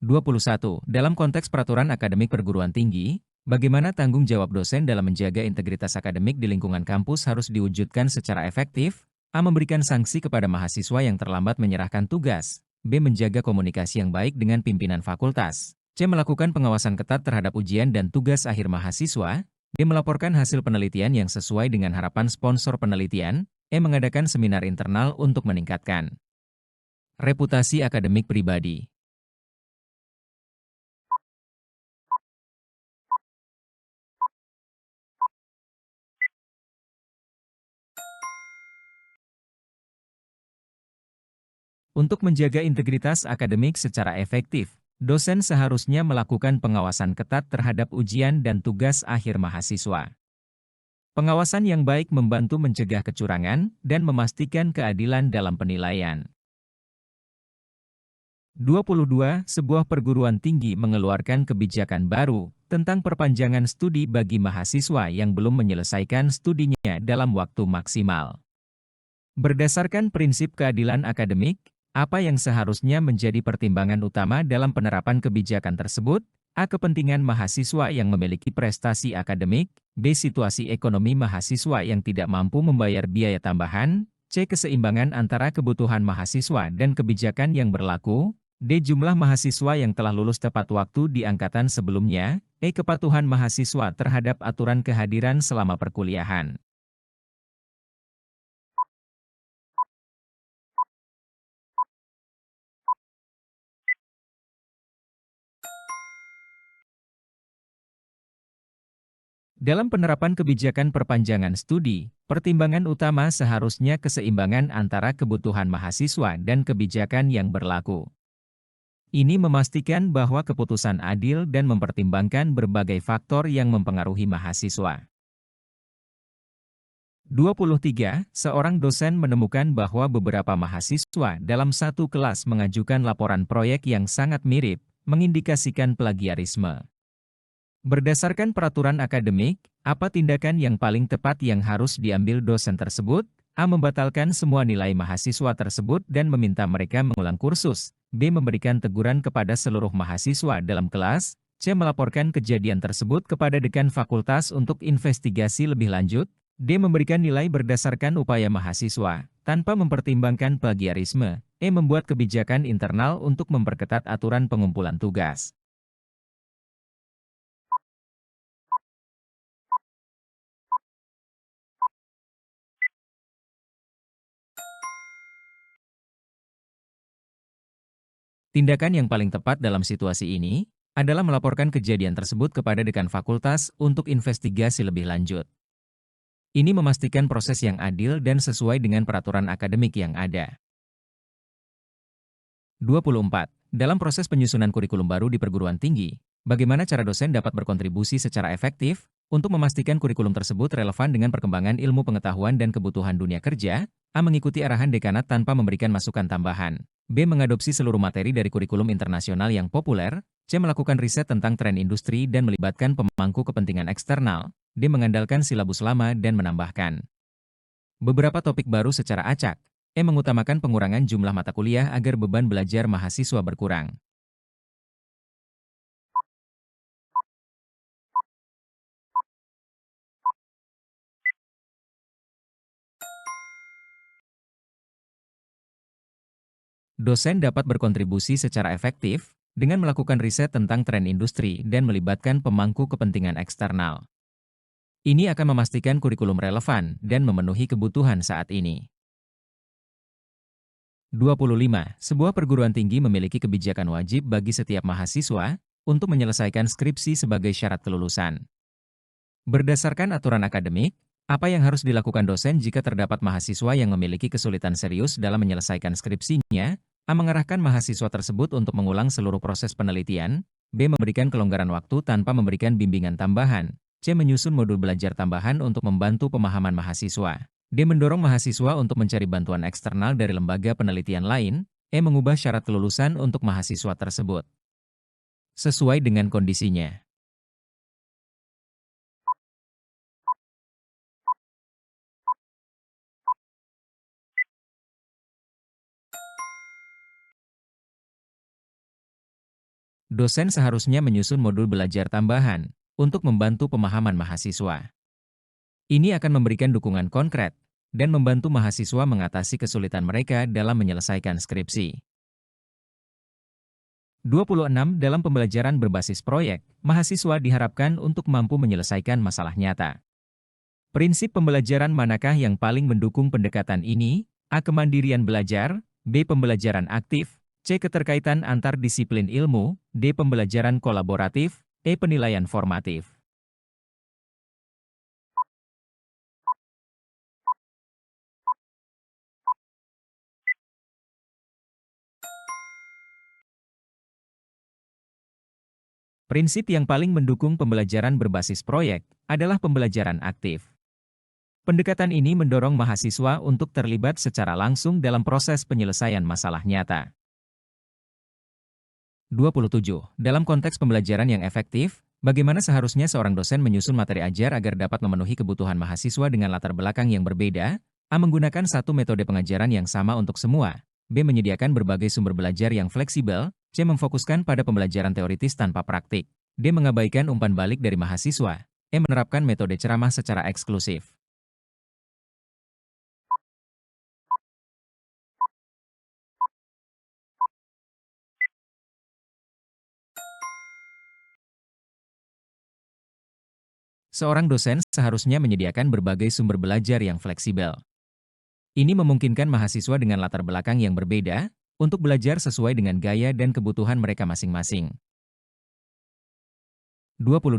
21. Dalam konteks peraturan akademik perguruan tinggi, bagaimana tanggung jawab dosen dalam menjaga integritas akademik di lingkungan kampus harus diwujudkan secara efektif? A. Memberikan sanksi kepada mahasiswa yang terlambat menyerahkan tugas. B. Menjaga komunikasi yang baik dengan pimpinan fakultas. C. Melakukan pengawasan ketat terhadap ujian dan tugas akhir mahasiswa. D. Melaporkan hasil penelitian yang sesuai dengan harapan sponsor penelitian. E. Mengadakan seminar internal untuk meningkatkan reputasi akademik pribadi. Untuk menjaga integritas akademik secara efektif, dosen seharusnya melakukan pengawasan ketat terhadap ujian dan tugas akhir mahasiswa. Pengawasan yang baik membantu mencegah kecurangan dan memastikan keadilan dalam penilaian. 22. Sebuah perguruan tinggi mengeluarkan kebijakan baru tentang perpanjangan studi bagi mahasiswa yang belum menyelesaikan studinya dalam waktu maksimal. Berdasarkan prinsip keadilan akademik, apa yang seharusnya menjadi pertimbangan utama dalam penerapan kebijakan tersebut? A. Kepentingan mahasiswa yang memiliki prestasi akademik. B. Situasi ekonomi mahasiswa yang tidak mampu membayar biaya tambahan. C. Keseimbangan antara kebutuhan mahasiswa dan kebijakan yang berlaku. D. Jumlah mahasiswa yang telah lulus tepat waktu di angkatan sebelumnya. E. Kepatuhan mahasiswa terhadap aturan kehadiran selama perkuliahan. Dalam penerapan kebijakan perpanjangan studi, pertimbangan utama seharusnya keseimbangan antara kebutuhan mahasiswa dan kebijakan yang berlaku. Ini memastikan bahwa keputusan adil dan mempertimbangkan berbagai faktor yang mempengaruhi mahasiswa. 23. Seorang dosen menemukan bahwa beberapa mahasiswa dalam satu kelas mengajukan laporan proyek yang sangat mirip, mengindikasikan plagiarisme. Berdasarkan peraturan akademik, apa tindakan yang paling tepat yang harus diambil dosen tersebut? A. Membatalkan semua nilai mahasiswa tersebut dan meminta mereka mengulang kursus. B. Memberikan teguran kepada seluruh mahasiswa dalam kelas. C. Melaporkan kejadian tersebut kepada dekan fakultas untuk investigasi lebih lanjut. D. Memberikan nilai berdasarkan upaya mahasiswa, tanpa mempertimbangkan plagiarisme. E. Membuat kebijakan internal untuk memperketat aturan pengumpulan tugas. Tindakan yang paling tepat dalam situasi ini adalah melaporkan kejadian tersebut kepada dekan fakultas untuk investigasi lebih lanjut. Ini memastikan proses yang adil dan sesuai dengan peraturan akademik yang ada. 24. Dalam proses penyusunan kurikulum baru di perguruan tinggi, bagaimana cara dosen dapat berkontribusi secara efektif untuk memastikan kurikulum tersebut relevan dengan perkembangan ilmu pengetahuan dan kebutuhan dunia kerja? A. Mengikuti arahan dekanat tanpa memberikan masukan tambahan. B. Mengadopsi seluruh materi dari kurikulum internasional yang populer. C. Melakukan riset tentang tren industri dan melibatkan pemangku kepentingan eksternal. D. Mengandalkan silabus lama dan menambahkan beberapa topik baru secara acak. E. Mengutamakan pengurangan jumlah mata kuliah agar beban belajar mahasiswa berkurang. Dosen dapat berkontribusi secara efektif dengan melakukan riset tentang tren industri dan melibatkan pemangku kepentingan eksternal. Ini akan memastikan kurikulum relevan dan memenuhi kebutuhan saat ini. 25. Sebuah perguruan tinggi memiliki kebijakan wajib bagi setiap mahasiswa untuk menyelesaikan skripsi sebagai syarat kelulusan. Berdasarkan aturan akademik, apa yang harus dilakukan dosen jika terdapat mahasiswa yang memiliki kesulitan serius dalam menyelesaikan skripsinya? A. Mengarahkan mahasiswa tersebut untuk mengulang seluruh proses penelitian. B. Memberikan kelonggaran waktu tanpa memberikan bimbingan tambahan. C. Menyusun modul belajar tambahan untuk membantu pemahaman mahasiswa. D. Mendorong mahasiswa untuk mencari bantuan eksternal dari lembaga penelitian lain. E. Mengubah syarat kelulusan untuk mahasiswa tersebut sesuai dengan kondisinya. Dosen seharusnya menyusun modul belajar tambahan untuk membantu pemahaman mahasiswa. Ini akan memberikan dukungan konkret dan membantu mahasiswa mengatasi kesulitan mereka dalam menyelesaikan skripsi. 26. Dalam pembelajaran berbasis proyek, mahasiswa diharapkan untuk mampu menyelesaikan masalah nyata. Prinsip pembelajaran manakah yang paling mendukung pendekatan ini? A. Kemandirian belajar, B. Pembelajaran aktif, C. Keterkaitan antar disiplin ilmu, D. Pembelajaran kolaboratif, E. Penilaian formatif. Prinsip yang paling mendukung pembelajaran berbasis proyek adalah pembelajaran aktif. Pendekatan ini mendorong mahasiswa untuk terlibat secara langsung dalam proses penyelesaian masalah nyata. 27. Dalam konteks pembelajaran yang efektif, bagaimana seharusnya seorang dosen menyusun materi ajar agar dapat memenuhi kebutuhan mahasiswa dengan latar belakang yang berbeda? A. Menggunakan satu metode pengajaran yang sama untuk semua. B. Menyediakan berbagai sumber belajar yang fleksibel. C. Memfokuskan pada pembelajaran teoritis tanpa praktik. D. Mengabaikan umpan balik dari mahasiswa. E. Menerapkan metode ceramah secara eksklusif. Seorang dosen seharusnya menyediakan berbagai sumber belajar yang fleksibel. Ini memungkinkan mahasiswa dengan latar belakang yang berbeda untuk belajar sesuai dengan gaya dan kebutuhan mereka masing-masing. 28.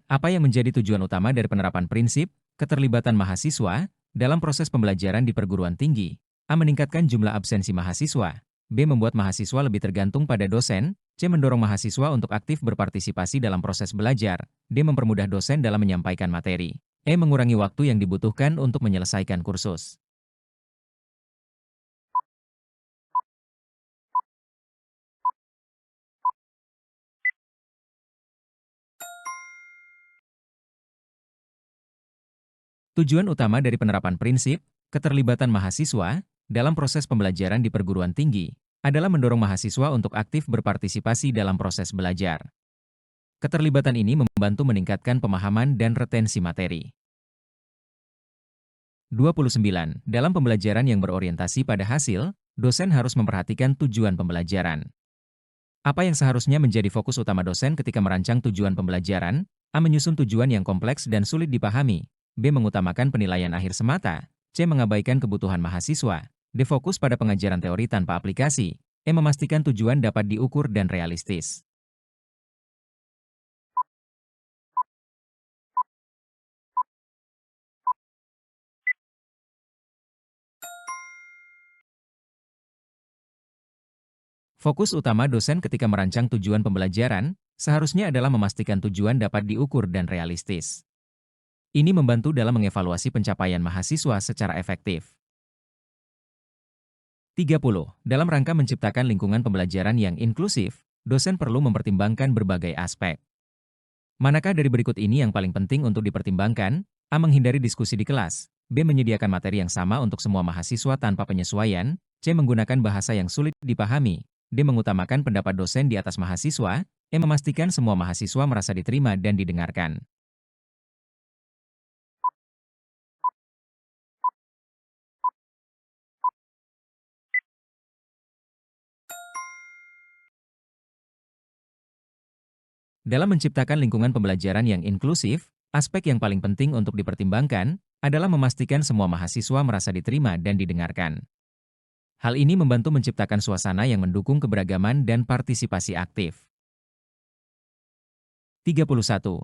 Apa yang menjadi tujuan utama dari penerapan prinsip keterlibatan mahasiswa dalam proses pembelajaran di perguruan tinggi? A. Meningkatkan jumlah absensi mahasiswa. B. Membuat mahasiswa lebih tergantung pada dosen. C. Mendorong mahasiswa untuk aktif berpartisipasi dalam proses belajar. D. Mempermudah dosen dalam menyampaikan materi. E. Mengurangi waktu yang dibutuhkan untuk menyelesaikan kursus. Tujuan utama dari penerapan prinsip keterlibatan mahasiswa dalam proses pembelajaran di perguruan tinggi adalah mendorong mahasiswa untuk aktif berpartisipasi dalam proses belajar. Keterlibatan ini membantu meningkatkan pemahaman dan retensi materi. 29. Dalam pembelajaran yang berorientasi pada hasil, dosen harus memperhatikan tujuan pembelajaran. Apa yang seharusnya menjadi fokus utama dosen ketika merancang tujuan pembelajaran? A. Menyusun tujuan yang kompleks dan sulit dipahami. B. Mengutamakan penilaian akhir semata. C. Mengabaikan kebutuhan mahasiswa. D. Fokus pada pengajaran teori tanpa aplikasi. E. Memastikan tujuan dapat diukur dan realistis. Fokus utama dosen ketika merancang tujuan pembelajaran seharusnya adalah memastikan tujuan dapat diukur dan realistis. Ini membantu dalam mengevaluasi pencapaian mahasiswa secara efektif. 30. Dalam rangka menciptakan lingkungan pembelajaran yang inklusif, dosen perlu mempertimbangkan berbagai aspek. Manakah dari berikut ini yang paling penting untuk dipertimbangkan? A. Menghindari diskusi di kelas. B. Menyediakan materi yang sama untuk semua mahasiswa tanpa penyesuaian. C. Menggunakan bahasa yang sulit dipahami. D. Mengutamakan pendapat dosen di atas mahasiswa. E. Memastikan semua mahasiswa merasa diterima dan didengarkan. Dalam menciptakan lingkungan pembelajaran yang inklusif, aspek yang paling penting untuk dipertimbangkan adalah memastikan semua mahasiswa merasa diterima dan didengarkan. Hal ini membantu menciptakan suasana yang mendukung keberagaman dan partisipasi aktif. 31.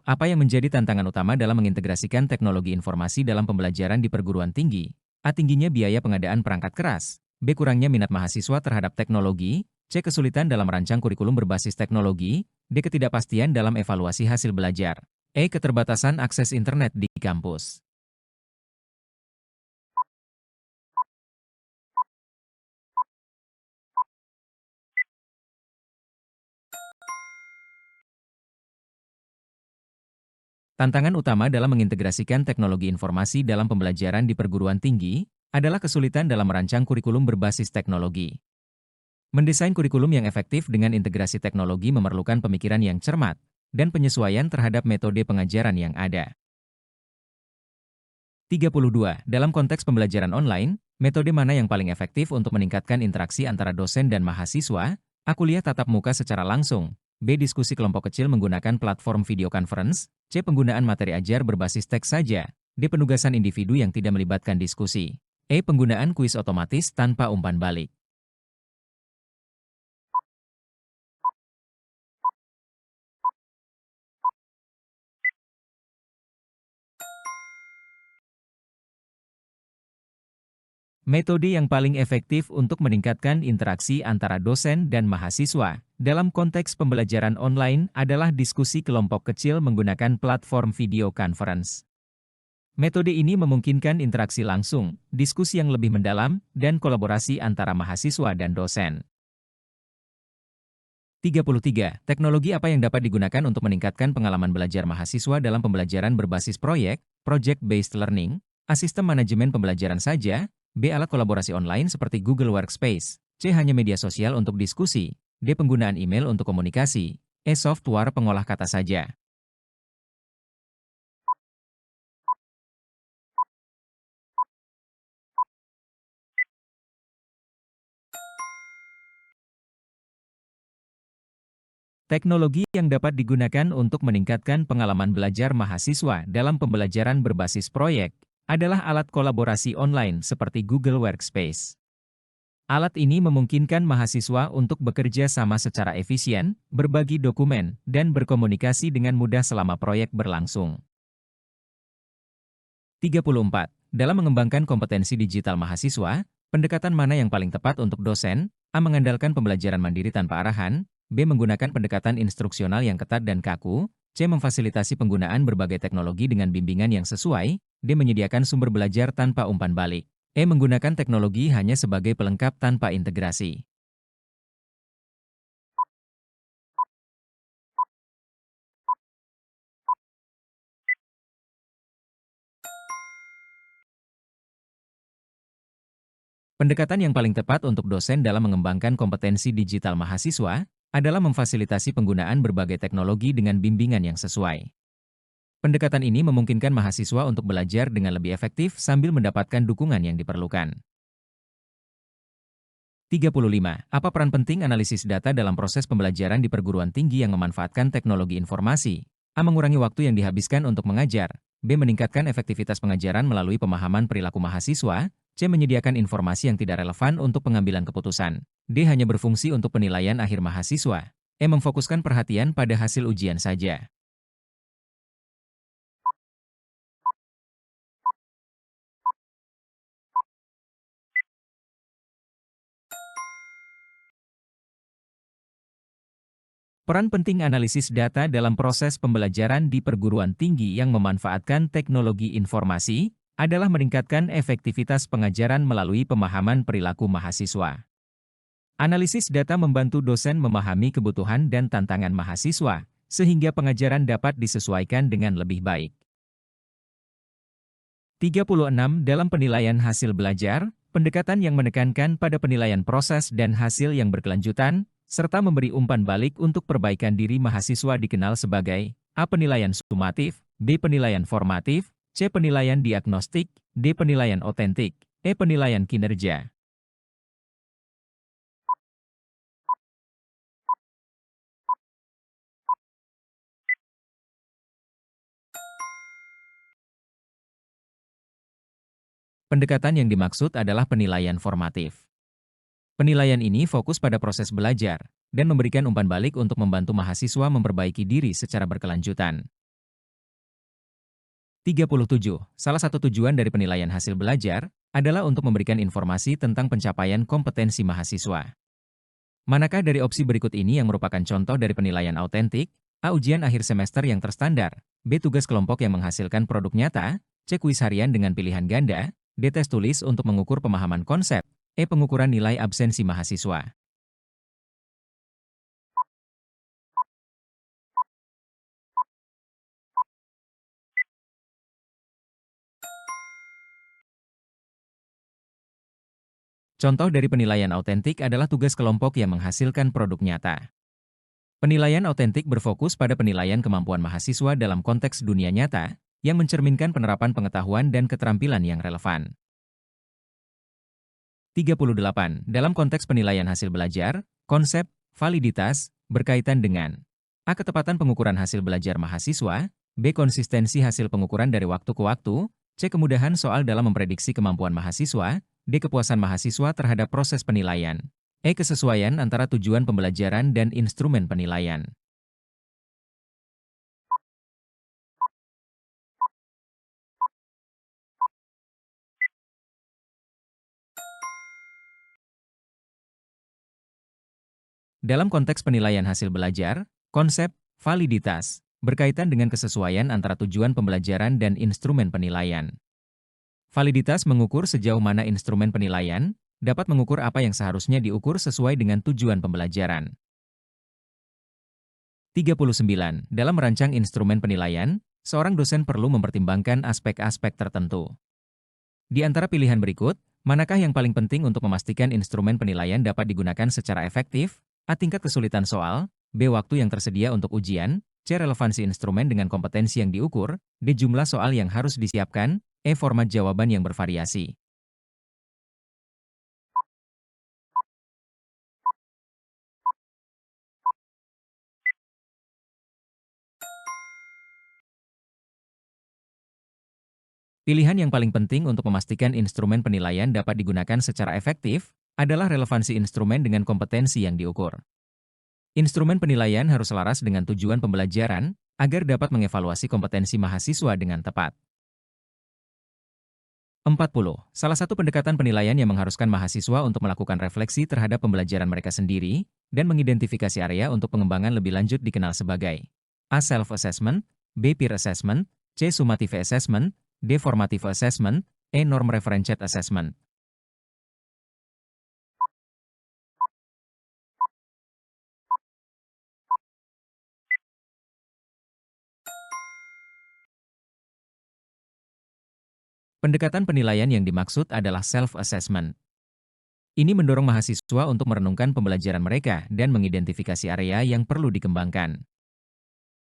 Apa yang menjadi tantangan utama dalam mengintegrasikan teknologi informasi dalam pembelajaran di perguruan tinggi? A. Tingginya biaya pengadaan perangkat keras. B. Kurangnya minat mahasiswa terhadap teknologi. C. Kesulitan dalam merancang kurikulum berbasis teknologi. D. Ketidakpastian dalam evaluasi hasil belajar. E. Keterbatasan akses internet di kampus. Tantangan utama dalam mengintegrasikan teknologi informasi dalam pembelajaran di perguruan tinggi adalah kesulitan dalam merancang kurikulum berbasis teknologi. Mendesain kurikulum yang efektif dengan integrasi teknologi memerlukan pemikiran yang cermat dan penyesuaian terhadap metode pengajaran yang ada. 32. Dalam konteks pembelajaran online, metode mana yang paling efektif untuk meningkatkan interaksi antara dosen dan mahasiswa? A. Kuliah tatap muka secara langsung. B. Diskusi kelompok kecil menggunakan platform video conference. C. Penggunaan materi ajar berbasis teks saja. D. Penugasan individu yang tidak melibatkan diskusi. E. Penggunaan kuis otomatis tanpa umpan balik. Metode yang paling efektif untuk meningkatkan interaksi antara dosen dan mahasiswa dalam konteks pembelajaran online adalah diskusi kelompok kecil menggunakan platform video conference. Metode ini memungkinkan interaksi langsung, diskusi yang lebih mendalam, dan kolaborasi antara mahasiswa dan dosen. 33. Teknologi apa yang dapat digunakan untuk meningkatkan pengalaman belajar mahasiswa dalam pembelajaran berbasis proyek, project-based learning, A. Sistem manajemen pembelajaran saja, B. Alat kolaborasi online seperti Google Workspace, C. Hanya media sosial untuk diskusi, D. Penggunaan email untuk komunikasi, E. Software pengolah kata saja. Teknologi yang dapat digunakan untuk meningkatkan pengalaman belajar mahasiswa dalam pembelajaran berbasis proyek adalah alat kolaborasi online seperti Google Workspace. Alat ini memungkinkan mahasiswa untuk bekerja sama secara efisien, berbagi dokumen, dan berkomunikasi dengan mudah selama proyek berlangsung. 34. Dalam mengembangkan kompetensi digital mahasiswa, pendekatan mana yang paling tepat untuk dosen? A. Mengandalkan pembelajaran mandiri tanpa arahan, B. Menggunakan pendekatan instruksional yang ketat dan kaku, C. Memfasilitasi penggunaan berbagai teknologi dengan bimbingan yang sesuai, D. Menyediakan sumber belajar tanpa umpan balik, E. Menggunakan teknologi hanya sebagai pelengkap tanpa integrasi. Pendekatan yang paling tepat untuk dosen dalam mengembangkan kompetensi digital mahasiswa adalah memfasilitasi penggunaan berbagai teknologi dengan bimbingan yang sesuai. Pendekatan ini memungkinkan mahasiswa untuk belajar dengan lebih efektif sambil mendapatkan dukungan yang diperlukan. 35. Apa peran penting analisis data dalam proses pembelajaran di perguruan tinggi yang memanfaatkan teknologi informasi? A. Mengurangi waktu yang dihabiskan untuk mengajar. B. Meningkatkan efektivitas pengajaran melalui pemahaman perilaku mahasiswa. C. Menyediakan informasi yang tidak relevan untuk pengambilan keputusan. D. Hanya berfungsi untuk penilaian akhir mahasiswa. E. Memfokuskan perhatian pada hasil ujian saja. Peran penting analisis data dalam proses pembelajaran di perguruan tinggi yang memanfaatkan teknologi informasi adalah meningkatkan efektivitas pengajaran melalui pemahaman perilaku mahasiswa. Analisis data membantu dosen memahami kebutuhan dan tantangan mahasiswa, sehingga pengajaran dapat disesuaikan dengan lebih baik. 36. Dalam penilaian hasil belajar, pendekatan yang menekankan pada penilaian proses dan hasil yang berkelanjutan, serta memberi umpan balik untuk perbaikan diri mahasiswa dikenal sebagai A. Penilaian sumatif, B. Penilaian formatif, C. Penilaian diagnostik, D. Penilaian otentik, E. Penilaian kinerja. Pendekatan yang dimaksud adalah penilaian formatif. Penilaian ini fokus pada proses belajar dan memberikan umpan balik untuk membantu mahasiswa memperbaiki diri secara berkelanjutan. 37. Salah satu tujuan dari penilaian hasil belajar adalah untuk memberikan informasi tentang pencapaian kompetensi mahasiswa. Manakah dari opsi berikut ini yang merupakan contoh dari penilaian autentik? A. Ujian akhir semester yang terstandar. B. Tugas kelompok yang menghasilkan produk nyata. C. Kuis harian dengan pilihan ganda. D. Tes tulis untuk mengukur pemahaman konsep. E. Pengukuran nilai absensi mahasiswa. Contoh dari penilaian autentik adalah tugas kelompok yang menghasilkan produk nyata. Penilaian autentik berfokus pada penilaian kemampuan mahasiswa dalam konteks dunia nyata, yang mencerminkan penerapan pengetahuan dan keterampilan yang relevan. 38. Dalam konteks penilaian hasil belajar, konsep validitas berkaitan dengan A. Ketepatan pengukuran hasil belajar mahasiswa, B. Konsistensi hasil pengukuran dari waktu ke waktu, C. Kemudahan soal dalam memprediksi kemampuan mahasiswa, D. Kepuasan mahasiswa terhadap proses penilaian, E. Kesesuaian antara tujuan pembelajaran dan instrumen penilaian. Dalam konteks penilaian hasil belajar, konsep validitas berkaitan dengan kesesuaian antara tujuan pembelajaran dan instrumen penilaian. Validitas mengukur sejauh mana instrumen penilaian dapat mengukur apa yang seharusnya diukur sesuai dengan tujuan pembelajaran. 39. Dalam merancang instrumen penilaian, seorang dosen perlu mempertimbangkan aspek-aspek tertentu. Di antara pilihan berikut, manakah yang paling penting untuk memastikan instrumen penilaian dapat digunakan secara efektif? A. Tingkat kesulitan soal, B. Waktu yang tersedia untuk ujian, C. Relevansi instrumen dengan kompetensi yang diukur, D. Jumlah soal yang harus disiapkan, E. Format jawaban yang bervariasi. Pilihan yang paling penting untuk memastikan instrumen penilaian dapat digunakan secara efektif adalah relevansi instrumen dengan kompetensi yang diukur. Instrumen penilaian harus selaras dengan tujuan pembelajaran agar dapat mengevaluasi kompetensi mahasiswa dengan tepat. 40. Salah satu pendekatan penilaian yang mengharuskan mahasiswa untuk melakukan refleksi terhadap pembelajaran mereka sendiri dan mengidentifikasi area untuk pengembangan lebih lanjut dikenal sebagai A. Self-assessment, B. Peer assessment, C. Summative assessment, D. Formative assessment, E. Norm referenced assessment. Pendekatan penilaian yang dimaksud adalah self-assessment. Ini mendorong mahasiswa untuk merenungkan pembelajaran mereka dan mengidentifikasi area yang perlu dikembangkan.